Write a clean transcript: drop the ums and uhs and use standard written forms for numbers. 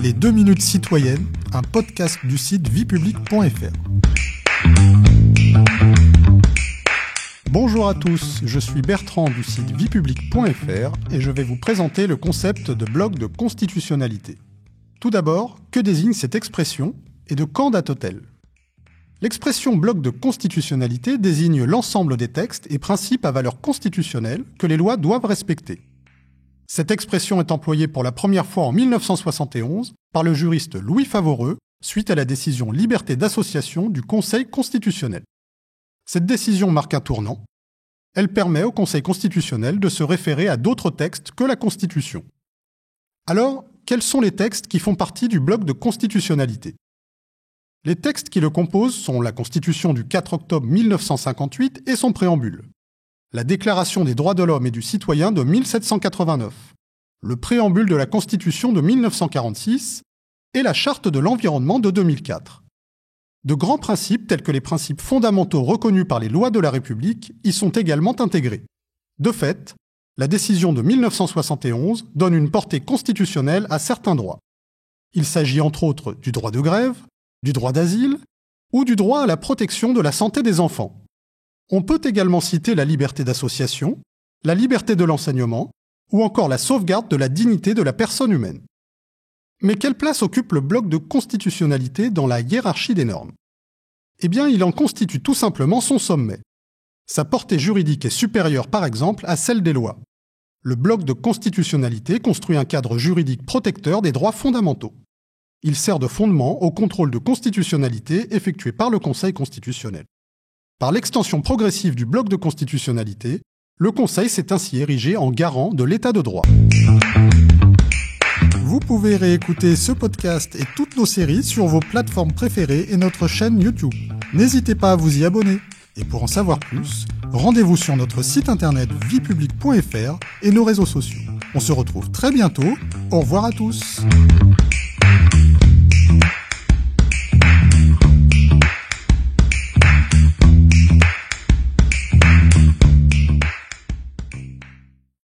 Les 2 minutes citoyennes, un podcast du site viepublique.fr. Bonjour à tous, je suis Bertrand du site viepublique.fr et je vais vous présenter le concept de bloc de constitutionnalité. Tout d'abord, que désigne cette expression et de quand date-t-elle ? L'expression bloc de constitutionnalité désigne l'ensemble des textes et principes à valeur constitutionnelle que les lois doivent respecter. Cette expression est employée pour la première fois en 1971 par le juriste Louis Favoreux suite à la décision Liberté d'association du Conseil constitutionnel. Cette décision marque un tournant. Elle permet au Conseil constitutionnel de se référer à d'autres textes que la Constitution. Alors, quels sont les textes qui font partie du bloc de constitutionnalité ? Les textes qui le composent sont la Constitution du 4 octobre 1958 et son préambule, la Déclaration des droits de l'homme et du citoyen de 1789, le préambule de la Constitution de 1946 et la Charte de l'environnement de 2004. De grands principes tels que les principes fondamentaux reconnus par les lois de la République y sont également intégrés. De fait, la décision de 1971 donne une portée constitutionnelle à certains droits. Il s'agit entre autres du droit de grève, du droit d'asile ou du droit à la protection de la santé des enfants. On peut également citer la liberté d'association, la liberté de l'enseignement ou encore la sauvegarde de la dignité de la personne humaine. Mais quelle place occupe le bloc de constitutionnalité dans la hiérarchie des normes ? Eh bien, il en constitue tout simplement son sommet. Sa portée juridique est supérieure par exemple à celle des lois. Le bloc de constitutionnalité construit un cadre juridique protecteur des droits fondamentaux. Il sert de fondement au contrôle de constitutionnalité effectué par le Conseil constitutionnel. Par l'extension progressive du bloc de constitutionnalité, le Conseil s'est ainsi érigé en garant de l'état de droit. Vous pouvez réécouter ce podcast et toutes nos séries sur vos plateformes préférées et notre chaîne YouTube. N'hésitez pas à vous y abonner. Et pour en savoir plus, rendez-vous sur notre site internet viepublique.fr et nos réseaux sociaux. On se retrouve très bientôt. Au revoir à tous.